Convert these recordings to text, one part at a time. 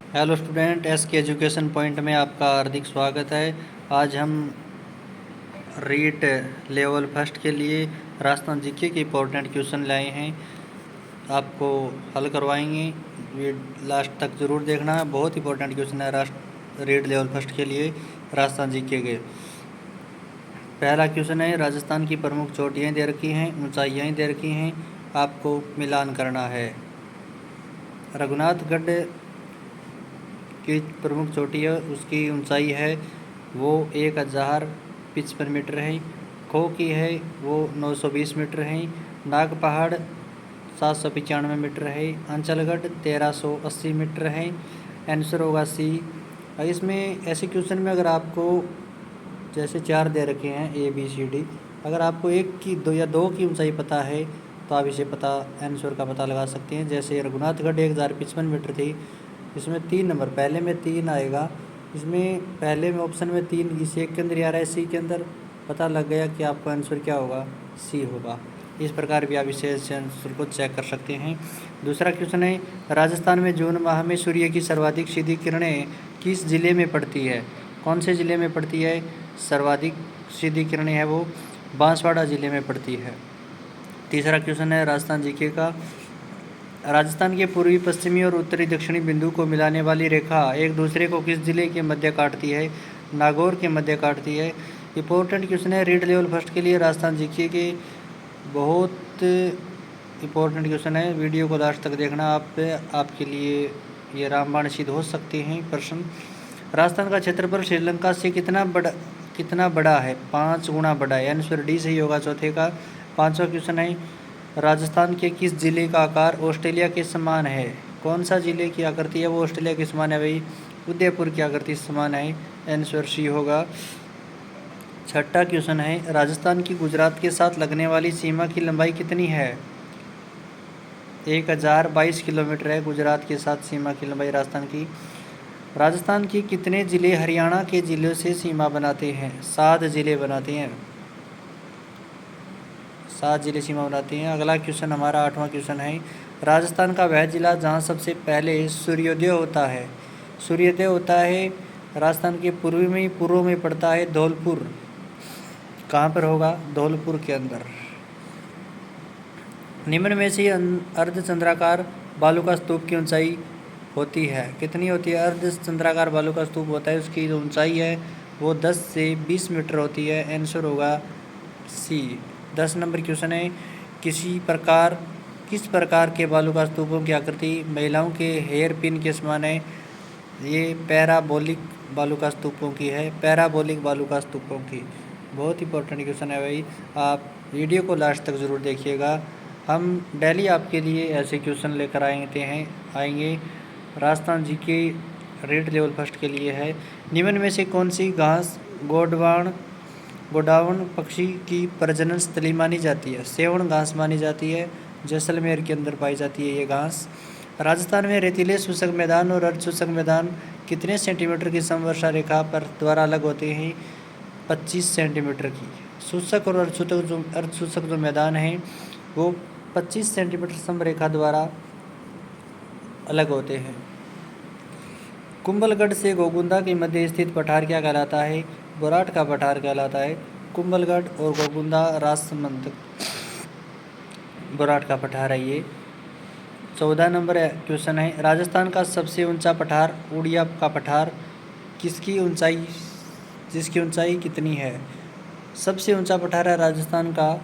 Hello student, S के education point में आपका हार्दिक स्वागत है। आज हम रीट लेवल फर्स्ट के लिए राजस्थान जीके के इम्पोर्टेंट क्वेश्चन लाए हैं, आपको हल करवाएंगे। ये लास्ट तक ज़रूर देखना है, बहुत इंपॉर्टेंट क्वेश्चन है रीट लेवल फर्स्ट के लिए राजस्थान जीके के। पहला क्वेश्चन है, राजस्थान की प्रमुख चोटियाँ दे रखी हैं, ऊंचाइयाँ दे रखी हैं, आपको मिलान करना है। रघुनाथगढ़ की प्रमुख चोटी है, उसकी ऊंचाई है वो 1055 मीटर है। खो की है वो 920 मीटर है। नाग पहाड़ 795 मीटर है। अंचलगढ़ 1380 मीटर है। आंसर होगा सी। इसमें ऐसे क्वेश्चन में अगर आपको जैसे 4 दे रखे हैं ए बी सी डी, अगर आपको एक की दो या दो की ऊंचाई पता है तो आप इसे आंसर का पता लगा सकते हैं। जैसे रघुनाथगढ़ 1055 मीटर थी, इसमें 3 नंबर पहले में 3 आएगा। इसमें पहले में ऑप्शन में 3 इस एक के अंदर आ रहा है, सी के अंदर, पता लग गया कि आपका आंसर क्या होगा, सी होगा। इस प्रकार भी आप इसे आंसर को चेक कर सकते हैं। दूसरा क्वेश्चन है, राजस्थान में जून माह में सूर्य की सर्वाधिक सीधी किरणें किस जिले में पड़ती है? कौन से ज़िले में पड़ती है? सर्वाधिक सीधी किरणें है वो बांसवाड़ा ज़िले में पड़ती है। तीसरा क्वेश्चन है राजस्थान जीके का, राजस्थान के पूर्वी पश्चिमी और उत्तरी दक्षिणी बिंदु को मिलाने वाली रेखा एक दूसरे को किस जिले के मध्य काटती है? नागौर के मध्य काटती है। इंपॉर्टेंट क्वेश्चन है रीड लेवल फर्स्ट के लिए राजस्थान जीके के, बहुत इंपॉर्टेंट क्वेश्चन है। वीडियो को लास्ट तक देखना, आपके लिए ये रामबाण सिद्ध हो सकते हैं प्रश्न। राजस्थान का क्षेत्रफल श्रीलंका से कितना बड़ा है? 5 गुना बड़ा है। आंसर डी सही होगा चौथे का। पांचवा क्वेश्चन है, राजस्थान के किस जिले का आकार ऑस्ट्रेलिया के समान है? कौन सा जिले की आकृति है वो ऑस्ट्रेलिया के समान है? भाई उदयपुर की आकृति समान है। आंसर सी होगा। छठा क्वेश्चन है, राजस्थान की गुजरात के साथ लगने वाली सीमा की लंबाई कितनी है? 1022 किलोमीटर है गुजरात के साथ सीमा की लंबाई राजस्थान की। राजस्थान के कितने ज़िले हरियाणा के ज़िलों से सीमा बनाते हैं? 7 ज़िले बनाते हैं, 7 ज़िले सीमा बनाते हैं। अगला क्वेश्चन हमारा 8वां क्वेश्चन है, राजस्थान का वह ज़िला जहाँ सबसे पहले सूर्योदय होता है, राजस्थान के पूर्व में पड़ता है धौलपुर। कहाँ पर होगा? धौलपुर के अंदर। निम्न में से अर्धचंद्राकार बालू का स्तूप की ऊंचाई होती है, कितनी होती है? अर्धचंद्राकार बालू का स्तूप होता है, उसकी जो ऊंचाई है वो 10 से 20 मीटर होती है। आंसर होगा सी। 10 नंबर क्वेश्चन है, किस प्रकार के बालू का स्तूपों की आकृति महिलाओं के हेयर पिन के समान है? ये पैराबोलिक बालू का स्तूपों की है, पैराबोलिक बालू का स्तूपों की। बहुत इंपॉर्टेंट क्वेश्चन है भाई, आप वीडियो को लास्ट तक ज़रूर देखिएगा। हम डेली आपके लिए ऐसे क्वेश्चन लेकर आएंगे। राजस्थान जी के रीड लेवल फर्स्ट के लिए है, निम्न में से कौन सी घास गोडावण पक्षी की प्रजनन स्थली मानी जाती है? सेवण घास मानी जाती है, जैसलमेर के अंदर पाई जाती है ये घास। राजस्थान में रेतीले शुष्क मैदान और अर्ध शुष्क मैदान कितने सेंटीमीटर की समवर्षा रेखा पर द्वारा अलग होते हैं? 25 सेंटीमीटर की। शुष्क और अर्ध शुष्क जो मैदान है वो 25 सेंटीमीटर समरेखा द्वारा अलग होते हैं। कुंभलगढ़ से गोगुंदा के मध्य स्थित पठार क्या कहलाता है? बोराट का पठार कहलाता है। कुंभलगढ़ और गोगुंदा राजसमंद बोराट का पठार है ये। 14 नंबर क्वेश्चन है, राजस्थान का सबसे ऊंचा पठार उड़िया का पठार जिसकी ऊंचाई कितनी है? सबसे ऊंचा पठार है राजस्थान का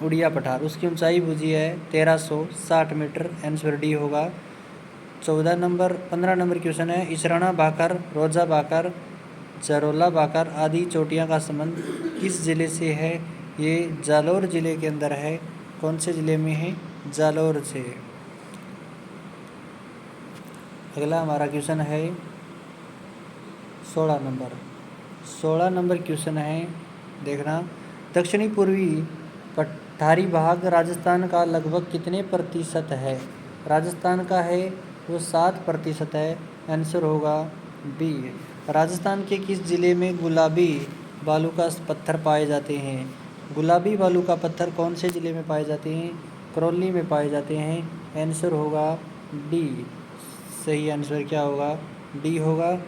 उड़िया पठार, उसकी ऊंचाई बुझी है 1360 मीटर। आंसर डी होगा। 15 नंबर क्वेश्चन है, इसराना भाकर, रोजा भाकर, जरोला भाकर आदि चोटियां का संबंध किस जिले से है? ये जालौर जिले के अंदर है। कौन से जिले में है? जालौर से। अगला हमारा क्वेश्चन है 16 नंबर क्वेश्चन है, देखना, दक्षिणी पूर्वी पठारी भाग राजस्थान का लगभग कितने प्रतिशत है? राजस्थान का है वो 7% है। आंसर होगा बी। राजस्थान के किस जिले में गुलाबी बालू का पत्थर पाए जाते हैं? गुलाबी बालू का पत्थर कौन से जिले में पाए जाते हैं? करौली में पाए जाते हैं। आंसर होगा डी सही आंसर क्या होगा? डी होगा।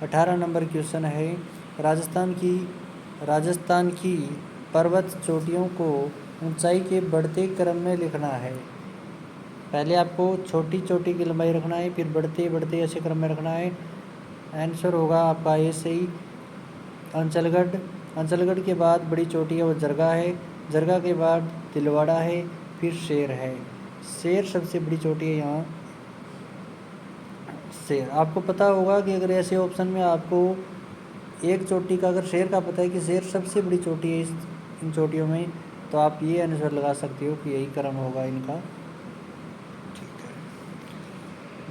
18 नंबर क्वेश्चन है, राजस्थान की पर्वत चोटियों को ऊंचाई के बढ़ते क्रम में लिखना है। पहले आपको छोटी चोटी की लंबाई रखना है, फिर बढ़ते बढ़ते ऐसे क्रम में रखना है। आंसर होगा आपका ए सही। अंचलगढ़ के बाद बड़ी चोटी है वो जरगा है, जरगा के बाद तिलवाड़ा है, फिर शेर है। शेर सबसे बड़ी चोटी है यहाँ, शेर। आपको पता होगा कि अगर ऐसे ऑप्शन में आपको एक चोटी का अगर शेर का पता है कि शेर सबसे बड़ी चोटी है इन चोटियों में, तो आप ये आंसर लगा सकते हो कि यही क्रम होगा इनका। ठीक है।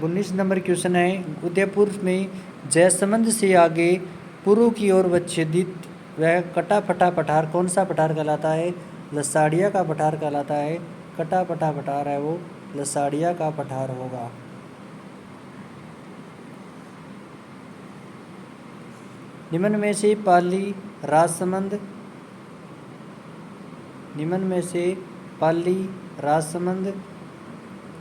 19 नंबर क्वेश्चन है, उदयपुर में जयसमंद से आगे पूर्व की ओर विच्छेदित वह कटा फटा पठार कौन सा पठार कहलाता है? लसाड़िया का पठार कहलाता है। कटा फटा पठार है वो लसाड़िया का पठार होगा। निम्न में से पाली राजसमंद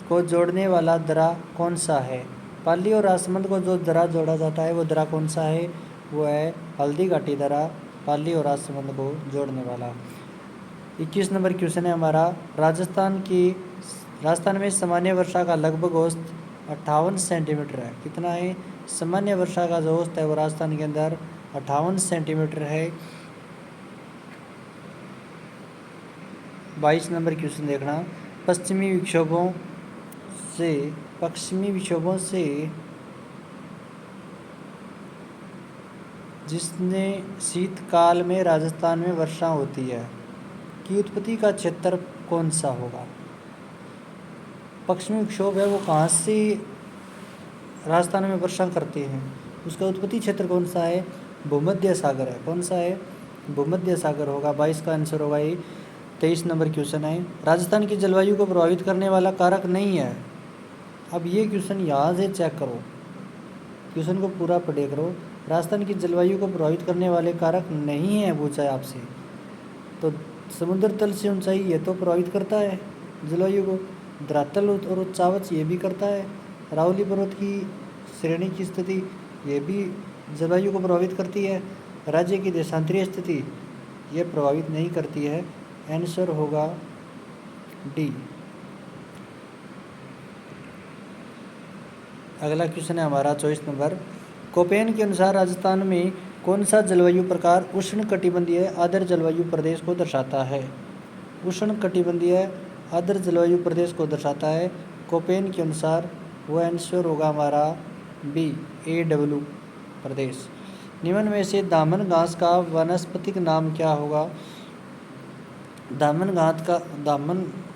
को जोड़ने वाला दर्रा कौन सा है? पाली और राजसमंद को जो दर्रा जोड़ा जाता है वो दर्रा कौन सा है? वो है हल्दी घाटी दर्रा, पाली और राजसमंद को जोड़ने वाला। 21 नंबर क्वेश्चन है हमारा, राजस्थान में सामान्य वर्षा का लगभग औसत 58 सेंटीमीटर है। कितना है? सामान्य वर्षा का जो औसत है वो राजस्थान के अंदर 58 सेंटीमीटर है। 22 नंबर क्वेश्चन देखना, पश्चिमी विक्षोभों से जिसने शीतकाल में राजस्थान में वर्षा होती है की उत्पत्ति का क्षेत्र कौन सा होगा? पश्चिमी विक्षोभ है वो कहाँ से राजस्थान में वर्षा करते हैं, उसका उत्पत्ति क्षेत्र कौन सा है? भूमध्य सागर है। कौन सा है? भूमध्य सागर होगा। 22 का आंसर होगा ये। 23 नंबर क्वेश्चन है, राजस्थान की जलवायु को प्रभावित करने वाला कारक नहीं है। अब ये क्वेश्चन यहाँ से चेक करो, क्वेश्चन को पूरा पढ़े करो। राजस्थान की जलवायु को प्रभावित करने वाले कारक नहीं है पूछा है आपसे, तो समुद्र तल से ऊंचाई ये तो प्रभावित करता है जलवायु को, धरातल और उच्चावच ये भी करता है, अरावली पर्वत की श्रेणी की स्थिति ये भी जलवायु को प्रभावित करती है, राज्य की देशांतरीय स्थिति ये प्रभावित नहीं करती है। आंसर होगा डी। अगला क्वेश्चन है हमारा 24 नंबर, कोपेन के अनुसार राजस्थान में कौन सा जलवायु प्रकार उष्णकटिबंधीय आर्द्र जलवायु प्रदेश को दर्शाता है? उष्णकटिबंधीय आर्द्र जलवायु प्रदेश को दर्शाता है कोपेन के अनुसार। वो आंसर होगा हमारा बी, AW प्रदेश। निम्न में से दामन घास का वानस्पतिक नाम क्या होगा? दामन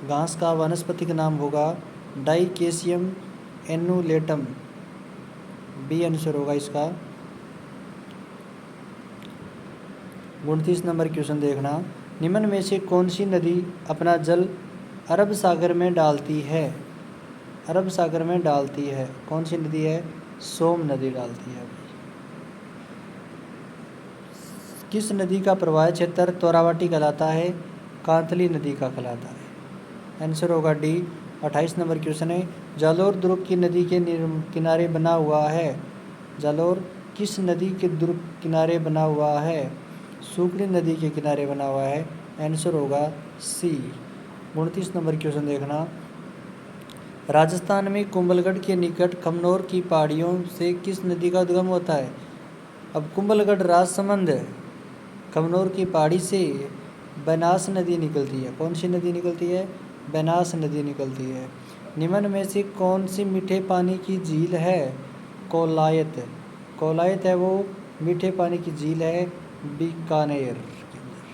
घास का वानस्पतिक नाम होगा डाइकेसियम एनुलेटम। बी आंसर होगा इसका। 29 नंबर क्वेश्चन देखना, निम्न में से कौन सी नदी अपना जल अरब सागर में डालती है? अरब सागर में डालती है कौन सी नदी है? सोम नदी डालती है। किस नदी का प्रवाह क्षेत्र तोरावाटी कहलाता है? कांतली नदी का कहलाता है। आंसर होगा डी। 28 नंबर क्वेश्चन है, जालोर दुर्ग की नदी के किनारे बना हुआ है? जालोर किस नदी के दुर्ग किनारे बना हुआ है? सूकड़ी नदी के किनारे बना हुआ है। आंसर होगा सी। 29 नंबर क्वेश्चन देखना, राजस्थान में कुंभलगढ़ के निकट खमनोर की पहाड़ियों से किस नदी का उद्गम होता है? अब कुंभलगढ़ राजसमंद खमनोर की पहाड़ी से बनास नदी निकलती है। कौन सी नदी निकलती है? बनास नदी निकलती है। निम्न में से कौन सी मीठे पानी की झील है? कोलायत। कोलायत है वो मीठे पानी की झील है बीकानेर के अंदर।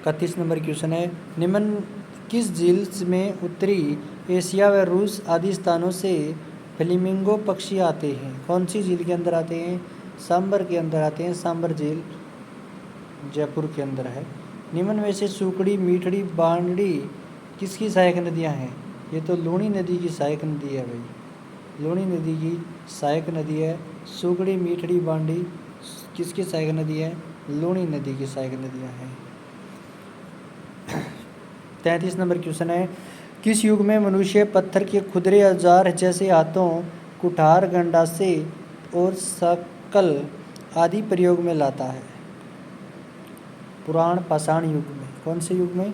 31 नंबर क्वेश्चन है, निम्न किस झील में उत्तरी एशिया व रूस आदि स्थानों से फ्लेमिंगो पक्षी आते हैं? कौन सी झील के अंदर आते हैं? सांबर के अंदर आते हैं। सांबर झील जयपुर के अंदर है। निम्न में से सूकड़ी, मीठड़ी, बांडी किसकी सहायक नदियां हैं? ये तो लूणी नदी की सहायक नदी है भाई, लूणी नदी की सहायक नदी है। सूकड़ी, मीठड़ी, बांडी किसकी सहायक नदी है? लूणी नदी की सहायक नदियां हैं। 33 नंबर क्वेश्चन है, किस युग में मनुष्य पत्थर के खुदरे औजार जैसे हाथों, कुठार, गंडासे और सकल आदि प्रयोग में लाता है? पुराण पाषाण युग में। कौन से युग में?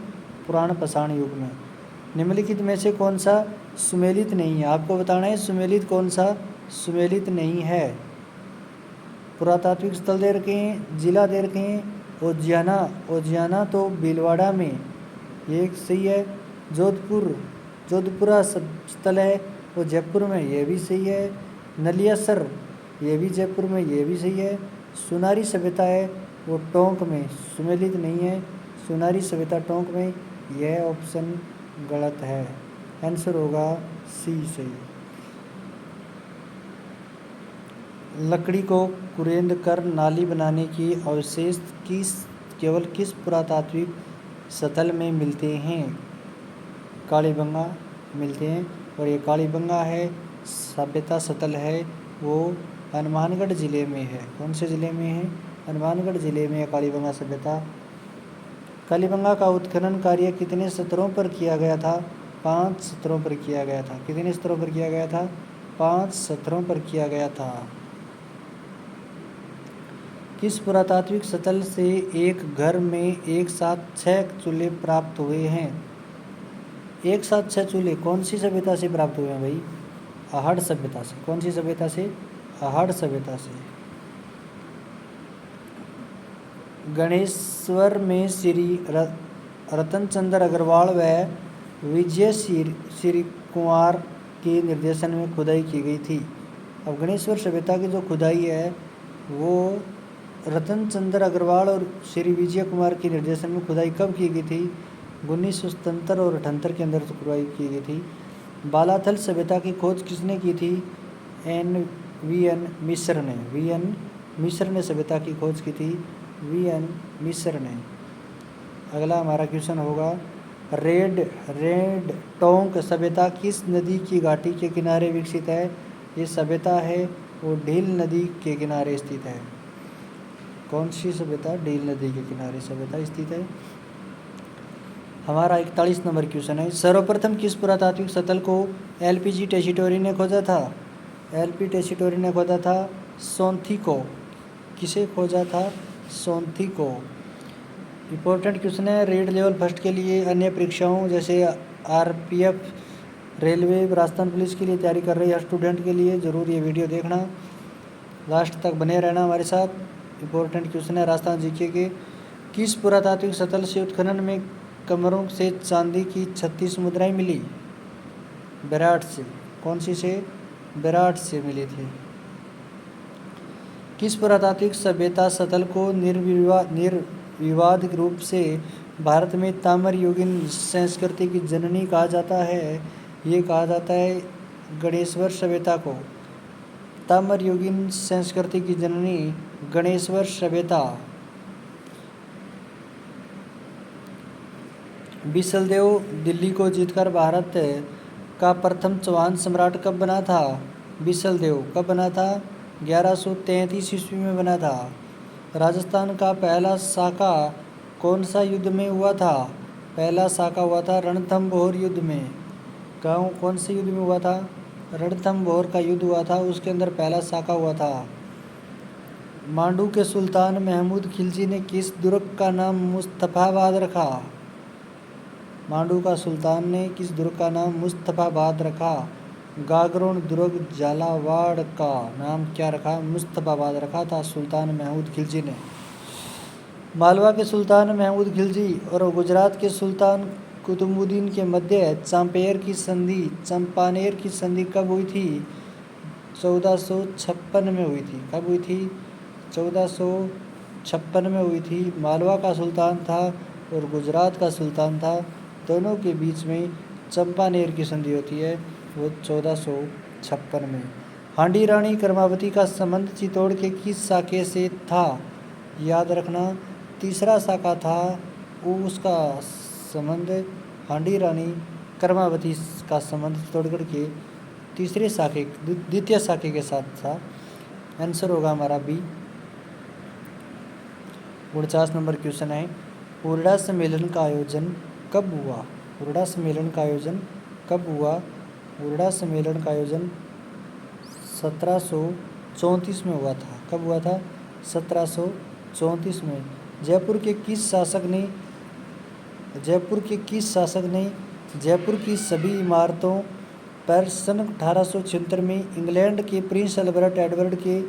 पुराण पाषाण युग में। निम्नलिखित में से कौन सा सुमेलित नहीं है? आपको बताना है सुमेलित कौन सा सुमेलित नहीं है। पुरातात्विक स्थल दे रखे हैं, जिला दे रखे हैं उज्जैना। उज्जैना तो भीलवाड़ा में, ये एक सही है। जोधपुरा स्थल है वो जयपुर में, ये भी सही है। नलियासर ये भी जयपुर में, ये भी सही है। सुनारी सभ्यता है वो टोंक में, सुमेलित नहीं है। सुनारी सभ्यता टोंक में, यह ऑप्शन गलत है। आंसर होगा सी सही। लकड़ी को कुरेद कर नाली बनाने की अवशेष केवल किस पुरातात्विक स्थल में मिलते हैं? कालीबंगा मिलते हैं, और ये कालीबंगा है सभ्यता स्थल है वो हनुमानगढ़ जिले में है। कौन से जिले में है? हनुमानगढ़ जिले में है कालीबंगा सभ्यता। कालीबंगा का उत्खनन कार्य कितने स्तरों पर किया गया था? 5 स्तरों पर किया गया था। कितने स्तरों पर किया गया था? 5 स्तरों पर किया गया था। किस पुरातात्विक स्थल से एक घर में एक साथ 6 चूल्हे प्राप्त हुए हैं? एक साथ 6 चूल्हे कौन सी सभ्यता से प्राप्त हुए हैं भाई? आहड़ सभ्यता से। कौन सी सभ्यता से? आहड़ सभ्यता से। गणेश्वर में श्री रतनचंद्र अग्रवाल व विजय श्री कुमार के निर्देशन में खुदाई की गई थी। अब गणेश्वर सभ्यता की जो खुदाई है वो रतनचंद्र अग्रवाल और श्री विजय कुमार के निर्देशन में खुदाई कब की गई थी? 1977 और 78 के अंदर खुदाई की गई थी। बालाथल सभ्यता की खोज किसने की थी? वी.एन. मिश्र ने। वी.एन. मिश्र ने सभ्यता की खोज की थी, वी.एन. मिश्र ने। अगला हमारा क्वेश्चन होगा रेड टोंक सभ्यता किस नदी की घाटी के किनारे विकसित है? ये सभ्यता है वो ढील नदी के किनारे स्थित है। कौन सी सभ्यता? ढील नदी के किनारे सभ्यता स्थित है। हमारा 41 नंबर क्वेश्चन है सर्वप्रथम किस पुरातात्विक स्थल को एलपीजी टेसिटोरी ने खोजा था? एलपी टेसिटोरी ने खोजा था सोंथी को। किसे खोजा था? सोंथी को। इम्पोर्टेंट क्वेश्चन है रेड लेवल फर्स्ट के लिए अन्य परीक्षाओं जैसे आरपीएफ, रेलवे, राजस्थान पुलिस के लिए तैयारी कर रहे हैं स्टूडेंट के लिए ज़रूर ये वीडियो देखना, लास्ट तक बने रहना हमारे साथ। इम्पोर्टेंट क्वेश्चन है राजस्थान जीके के। किस पुरातात्विक स्थल से उत्खनन में कमरों से चांदी की 36 मुद्राएं मिली? बेराट से। कौन सी से? बेराट से मिली थी। किस पुरातात्विक सभ्यता स्थल को निर्विवाद रूप से भारत में ताम्र युगीन संस्कृति की जननी कहा जाता है? ये कहा जाता है गणेश्वर सभ्यता को। ताम्र युगीन संस्कृति की जननी गणेश्वर सभ्यता। बिसलदेव दिल्ली को जीतकर भारत का प्रथम चौहान सम्राट कब बना था? बिसलदेव कब बना था? 1133 ईस्वी में बना था। राजस्थान का पहला साका कौन सा युद्ध में हुआ था? पहला साका हुआ था रणथंभौर युद्ध में। कौन से युद्ध में हुआ था? रणथंभौर का युद्ध हुआ था, उसके अंदर पहला साका हुआ था। मांडू के सुल्तान महमूद खिलजी ने किस दुर्ग का नाम मुस्तफाबाद रखा? मांडू का सुल्तान ने किस दुर्ग का नाम मुस्तफाबाद रखा? गागरोन दुर्ग झालावाड़ का नाम क्या रखा? मुस्तफाबाद रखा था सुल्तान महमूद खिलजी ने। मालवा के सुल्तान महमूद खिलजी और गुजरात के सुल्तान कुतुबुद्दीन के मध्य चंपानेर की संधि कब हुई थी? 1456 में हुई थी। कब हुई थी? 1456 में हुई थी। मालवा का सुल्तान था और गुजरात का सुल्तान था, दोनों के बीच में चंपानेर की संधि होती है, वो 1456 में। हांडी रानी कर्मावती का संबंध चित्तौड़ के किस शाखे से था? याद रखना तीसरा शाखा था, वो उसका संबंध हांडी रानी कर्मावती का संबंध चित्तौड़गढ़ के द्वितीय शाखे के साथ था। आंसर होगा हमारा बी। 49 नंबर क्वेश्चन है पूर्णा सम्मेलन का आयोजन कब हुआ? हुरडा सम्मेलन का आयोजन कब हुआ? हुरडा सम्मेलन का आयोजन 1734 में हुआ था। कब हुआ था? 1734 में। जयपुर के किस शासक ने जयपुर की सभी इमारतों पर सन 1876 में इंग्लैंड के प्रिंस अल्बर्ट एडवर्ड के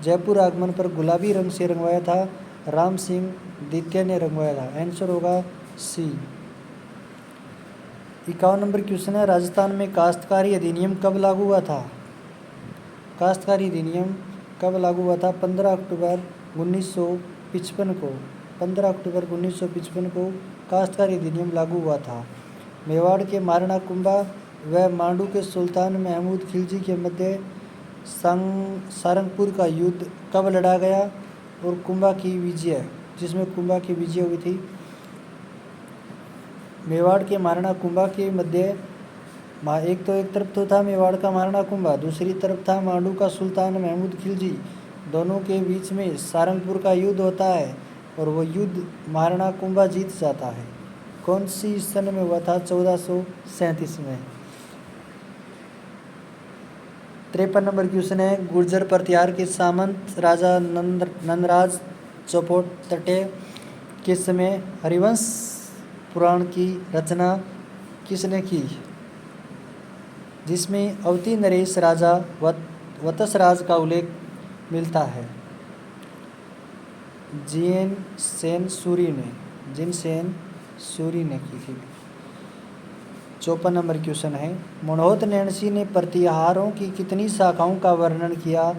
जयपुर आगमन पर गुलाबी रंग से रंगवाया था? राम सिंह द्वितीय ने रंगवाया था। आंसर होगा सी। 51 नंबर क्वेश्चन है, राजस्थान में काश्तकारी अधिनियम कब लागू हुआ था? काश्तकारी अधिनियम कब लागू हुआ था? 15 अक्टूबर 1955 को। 15 अक्टूबर 1955 को काश्तकारी अधिनियम लागू हुआ था। मेवाड़ के महाराणा कुंभा व मांडू के सुल्तान महमूद खिलजी के मध्य सारंगपुर का युद्ध कब लड़ा गया? और कुंभा की विजय, जिसमें कुंभा की विजय हुई थी। मेवाड़ के महाराणा कुंभा के मध्य एक तरफ तो था मेवाड़ का महाराणा कुंभा, दूसरी तरफ था मांडू का सुल्तान महमूद खिलजी। दोनों के बीच में सारंगपुर का युद्ध होता है और वो युद्ध महाराणा कुंभा जीत जाता है। कौन सी सन में हुआ था? 1437 में। 53 नंबर क्वेश्चन है, गुर्जर प्रतिहार के सामंत राजा नंदराज चौपोटटे के समय हरिवंश पुराण की रचना किसने की? जिसमें अवती नरेश राजा वत्सराज का उल्लेख मिलता है। जिनसेन सूरी ने की थी। 54 नंबर क्वेश्चन है, मनोहत नैणसी ने प्रतिहारों की कितनी शाखाओं का वर्णन किया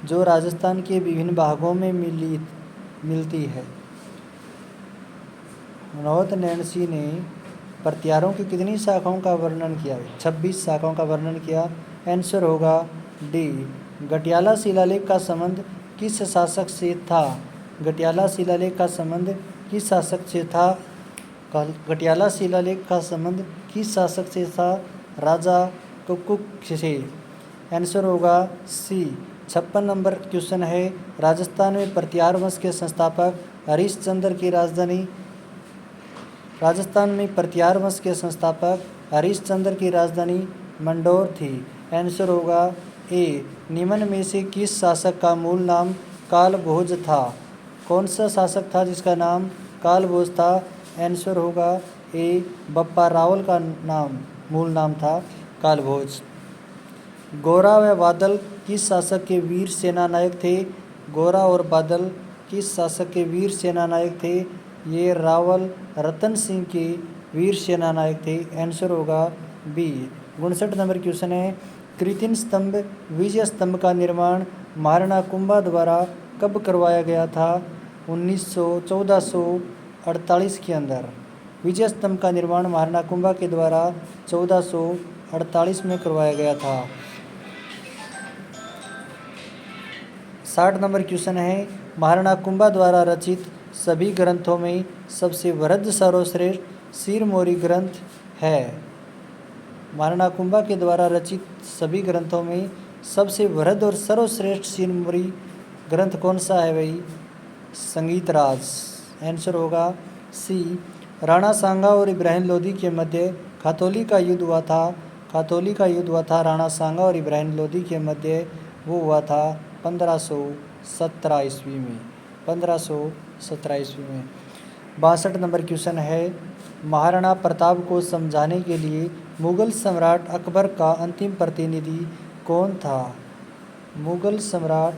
जो राजस्थान के विभिन्न भागों में मिलती है? मनोहत नैणसी ने प्रतिहारों की कितनी शाखाओं का वर्णन किया? 26 शाखाओं का वर्णन किया। आंसर होगा डी। गटियाला शिलालेख का संबंध किस शासक से था? गटियाला शिलालेख का संबंध किस शासक से था? गटियाला शिलालेख का संबंध किस शासक से था? राजा कुकुक से। आंसर होगा सी। 56 नंबर क्वेश्चन है, राजस्थान में प्रतिहार वंश के संस्थापक हरिश्चंद्र की राजधानी मंडौर थी। आंसर होगा ए। निम्न में से किस शासक का मूल नाम कालभोज था? कौन सा शासक था जिसका नाम कालभोज था? आंसर होगा ए। बप्पा रावल का मूल नाम था कालभोज। गोरा व बादल किस शासक के वीर सेनानायक थे? गोरा और बादल किस शासक के वीर सेनानायक थे? ये रावल रतन सिंह के वीर सेनानायक थे। आंसर होगा बी। 59 नंबर क्वेश्चन है, कृत्रिम स्तंभ विजय स्तंभ का निर्माण महाराणा कुंभा द्वारा कब करवाया गया था? 1448 के अंदर। विजय स्तंभ का निर्माण महाराणा कुंभा के द्वारा 1448 में करवाया गया था। 60 नंबर क्वेश्चन है, महाराणा कुंभा द्वारा रचित सभी ग्रंथों में सबसे वृहद सर्वश्रेष्ठ सिरमौरी ग्रंथ है। महाराणा कुंभा के द्वारा रचित सभी ग्रंथों में सबसे वृहद और सर्वश्रेष्ठ सिरमौरी ग्रंथ कौन सा है भाई? संगीत राज। आंसर होगा सी। राणा सांगा और इब्राहिम लोदी के मध्य खातौली का युद्ध हुआ था। राणा सांगा और इब्राहिम लोदी के मध्य वो हुआ था 1517 ईस्वी में। 62 नंबर क्वेश्चन है, महाराणा प्रताप को समझाने के लिए मुगल सम्राट अकबर का अंतिम प्रतिनिधि कौन था? मुगल सम्राट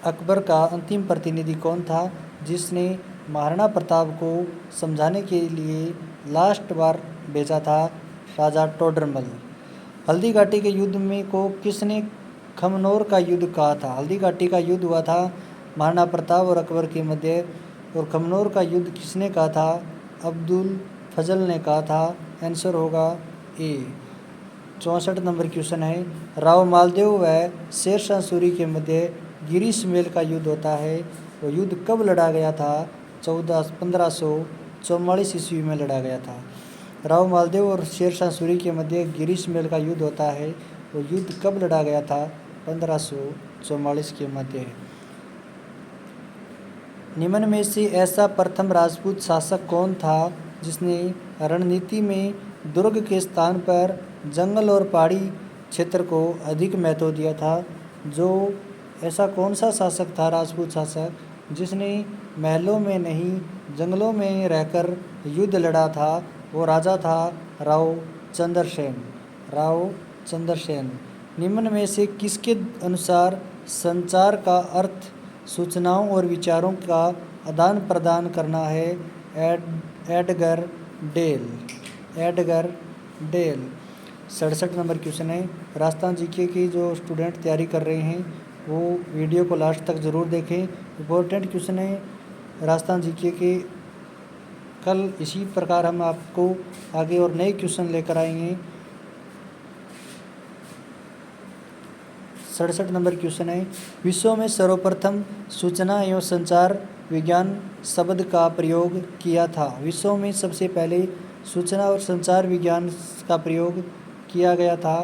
अकबर का अंतिम प्रतिनिधि कौन था जिसने महाराणा प्रताप को समझाने के लिए लास्ट बार भेजा था? राजा टोडरमल। हल्दी घाटी के युद्ध में को किसने खमनोर का युद्ध कहा था? हल्दी घाटी का युद्ध हुआ था महाराणा प्रताप और अकबर के मध्य, और खमनोर का युद्ध किसने कहा था? अब्दुल फजल ने कहा था। आंसर होगा ए। 64 नंबर क्वेश्चन है, राव मालदेव व शेरशाह सूरी के मध्य गिरिशमेल का युद्ध होता है। वो युद्ध कब लड़ा गया था? 1544 ईस्वी में लड़ा गया था। राव मालदेव और शेरशाह सूरी के मध्य गिरिशमेल का युद्ध होता है। वो युद्ध कब लड़ा गया था? 1544 के मध्य। निम्न में से ऐसा प्रथम राजपूत शासक कौन था जिसने रणनीति में दुर्ग के स्थान पर जंगल और पहाड़ी क्षेत्र को अधिक महत्व दिया था। जो ऐसा कौन सा शासक था, राजपूत शासक, जिसने महलों में नहीं जंगलों में रहकर युद्ध लड़ा था? वो राजा था राव चंद्रसेन। राव चंद्रसेन। निम्न में से किसके अनुसार संचार का अर्थ सूचनाओं और विचारों का आदान प्रदान करना है? Edgar Dale. Edgar Dale. 67 number question है। राजस्थान जीके की जो स्टूडेंट तैयारी कर रहे हैं वो वीडियो को लास्ट तक ज़रूर देखें। इम्पोर्टेंट क्वेश्चन है राजस्थान जीके के। कल इसी प्रकार हम आपको आगे और नए क्वेश्चन लेकर आएंगे। 67 नंबर क्वेश्चन है। विश्व में सर्वप्रथम सूचना एवं संचार विज्ञान शब्द का प्रयोग किया था? विश्व में सबसे पहले सूचना और संचार विज्ञान का प्रयोग किया गया था।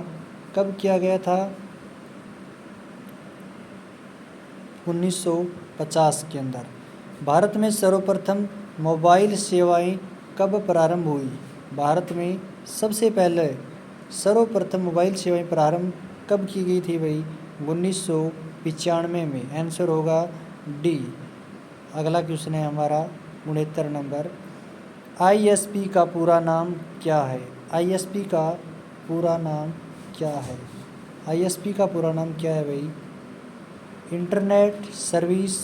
कब किया गया था? 1950 के अंदर। भारत में सर्वप्रथम मोबाइल सेवाएं कब प्रारंभ हुई? भारत में सबसे पहले सर्वप्रथम मोबाइल सेवाएं प्रारंभ कब की गई थी भाई? 1995 में। आंसर होगा डी। अगला क्वेश्चन है हमारा 69 नंबर। ISP का पूरा नाम क्या है? ISP का पूरा नाम क्या है? ISP का पूरा नाम क्या है भाई? Internet service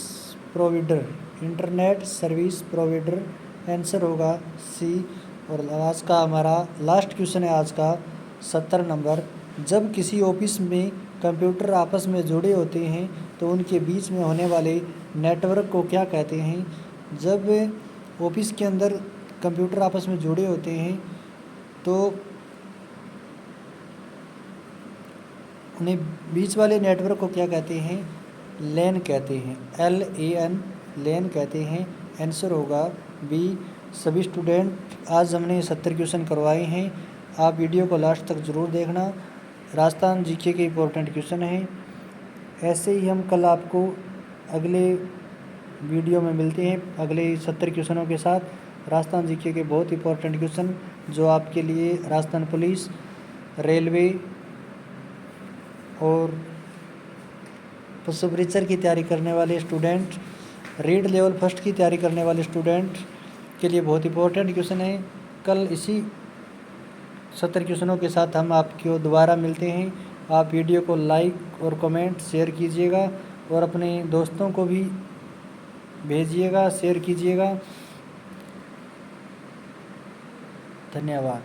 provider. Internet service provider. Answer होगा सी। और आज का हमारा लास्ट क्वेश्चन है आज का 70 नंबर। जब किसी ऑफिस में कंप्यूटर आपस में जुड़े होते हैं तो उनके बीच में होने वाले नेटवर्क को क्या कहते हैं? जब ऑफिस के अंदर कंप्यूटर आपस में जुड़े होते हैं तो उन्हें बीच वाले नेटवर्क को क्या कहते हैं? LAN कहते हैं। LAN, LAN कहते हैं। आंसर होगा बी। सभी स्टूडेंट आज हमने 70 क्वेश्चन करवाए हैं। आप वीडियो को लास्ट तक ज़रूर देखना। राजस्थान जीके के इम्पोर्टेंट क्वेश्चन हैं। ऐसे ही हम कल आपको अगले वीडियो में मिलते हैं अगले 70 क्वेश्चनों के साथ। राजस्थान जीके के बहुत इंपॉर्टेंट क्वेश्चन जो आपके लिए राजस्थान पुलिस, रेलवे और पशु चिकित्सक की तैयारी करने वाले स्टूडेंट, रीड लेवल फर्स्ट की तैयारी करने वाले स्टूडेंट के लिए बहुत इंपॉर्टेंट क्वेश्चन है। कल इसी 70 क्वेश्चनों के साथ हम आपको दोबारा मिलते हैं। आप वीडियो को लाइक और कमेंट शेयर कीजिएगा और अपने दोस्तों को भी भेजिएगा, शेयर कीजिएगा। धन्यवाद।